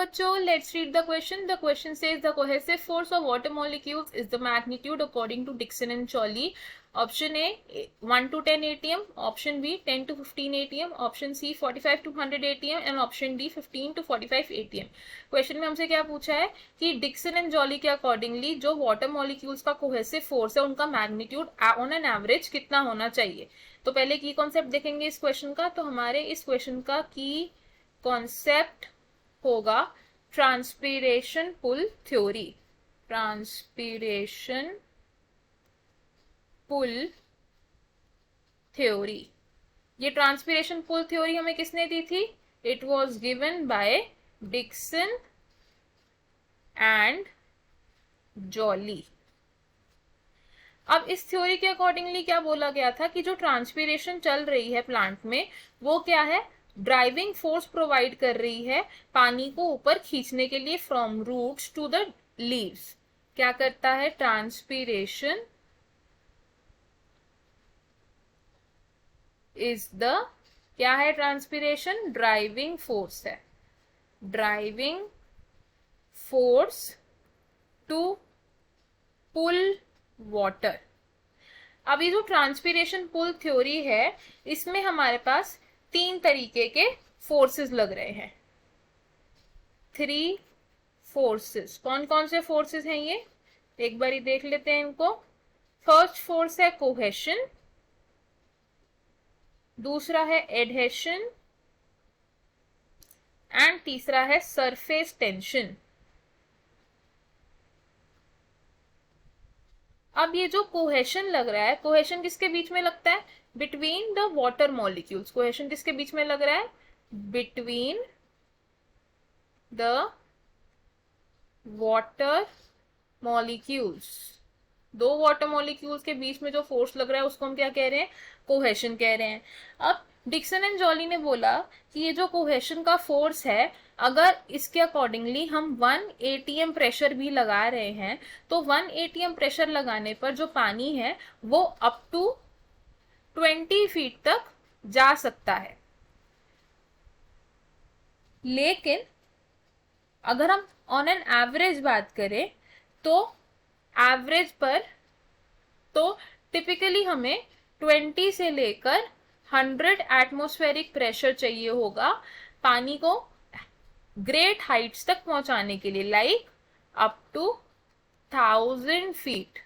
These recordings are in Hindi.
बच्चों, let's read the question. The question says the cohesive force of water molecules is the magnitude according to Dixon and Joly. Option A 1 to 10 atm, option B 10 to 15 atm, option C 45 to 100 atm and option D 15 to 45 atm. Question में हमसे क्या पूछा है कि डिक्सन एंड जॉली के अकॉर्डिंगली जो वाटर मॉलिक्यूल्स का कोहेसिव फोर्स है उनका मैग्नीट्यूड ऑन एन एवरेज कितना होना चाहिए. तो पहले की कॉन्सेप्ट देखेंगे इस क्वेश्चन का. तो हमारे इस क्वेश्चन का की कॉन्सेप्ट होगा transpiration pull theory. Transpiration pull theory. ये ट्रांसपीरेशन पुल थ्योरी हमें किसने दी थी? It was given by Dixon and Joly. अब इस थ्योरी के अकॉर्डिंगली क्या बोला गया था कि जो ट्रांसपीरेशन चल रही है प्लांट में वो क्या है? ड्राइविंग फोर्स प्रोवाइड कर रही है पानी को ऊपर खींचने के लिए from roots to the leaves. क्या करता है? ट्रांसपीरेशन इज द, क्या है ट्रांसपीरेशन? ड्राइविंग फोर्स है. Driving force to pull water. अब ये जो ट्रांसपीरेशन पुल थ्योरी है इसमें हमारे पास 3 तरीके के फोर्सेस लग रहे हैं. 3 फोर्सेस. कौन कौन से फोर्सेस हैं ये? एक बार ही देख लेते हैं इनको. फर्स्ट फोर्स है कोहेशन, दूसरा है एडहेशन एंड तीसरा है सरफेस टेंशन. अब ये जो कोहेशन लग रहा है, कोहेशन किसके बीच में लगता है? Between the water molecules. Cohesion किसके बीच में लग रहा है? Between the water molecules. 2 water molecules के बीच में जो फोर्स लग रहा है उसको हम क्या कह रहे हैं? कोहेशन कह रहे हैं. अब डिक्सन एंड जॉली ने बोला कि ये जो कोहेशन का फोर्स है अगर इसके अकॉर्डिंगली हम 1 atm प्रेशर भी लगा रहे हैं तो 1 atm प्रेशर लगाने पर जो पानी है वो अप टू 20 फीट तक जा सकता है. लेकिन अगर हम ऑन एन एवरेज बात करें तो एवरेज पर तो टिपिकली हमें 20 से लेकर 100 एटमॉस्फेरिक प्रेशर चाहिए होगा पानी को ग्रेट हाइट्स तक पहुंचाने के लिए, लाइक अप टू 1000 फीट.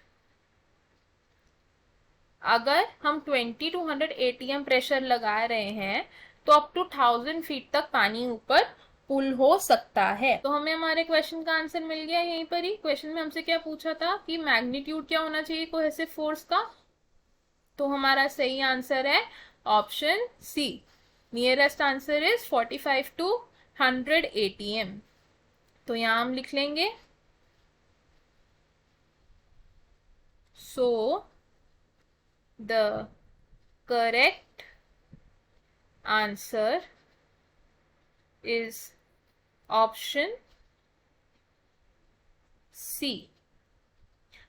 अगर हम 20 to 100 atm प्रेशर लगा रहे हैं तो अप टू 1000 फीट तक पानी ऊपर पुल हो सकता है. तो हमें हमारे क्वेश्चन का आंसर मिल गया यहीं पर ही. क्वेश्चन में हमसे क्या पूछा था कि मैग्नीट्यूड क्या होना चाहिए कोहेसिव फोर्स का. तो हमारा सही आंसर है option C. Nearest answer is 45 to 100 atm. तो यहां हम लिख लेंगे so the correct answer is option C.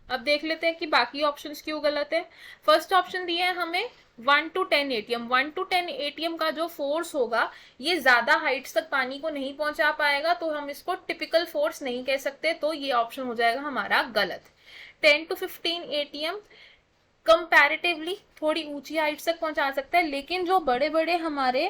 अब देख लेते हैं कि बाकी ऑप्शंस क्यों गलत है. फर्स्ट ऑप्शन दिया है हमें 1 to 10 atm. 1 to 10 atm का जो फोर्स होगा ये ज्यादा हाइट्स तक पानी को नहीं पहुंचा पाएगा तो हम इसको टिपिकल फोर्स नहीं कह सकते. तो ये ऑप्शन हो जाएगा हमारा गलत. 10 to 15 atm कंपैरेटिवली थोड़ी ऊंची हाइट्स तक पहुंचा सकता है लेकिन जो बड़े बड़े हमारे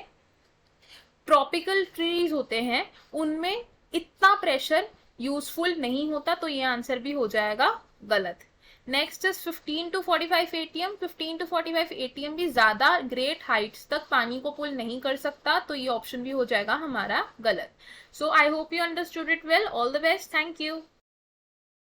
ट्रॉपिकल ट्रीज होते हैं उनमें इतना प्रेशर यूजफुल नहीं होता. तो ये आंसर भी हो जाएगा गलत. Next is 15 to 45 atm. 15 to 45 atm भी ज्यादा ग्रेट हाइट्स तक पानी को पुल नहीं कर सकता तो ये ऑप्शन भी हो जाएगा हमारा गलत. So I hope you understood it well. All the best. Thank you.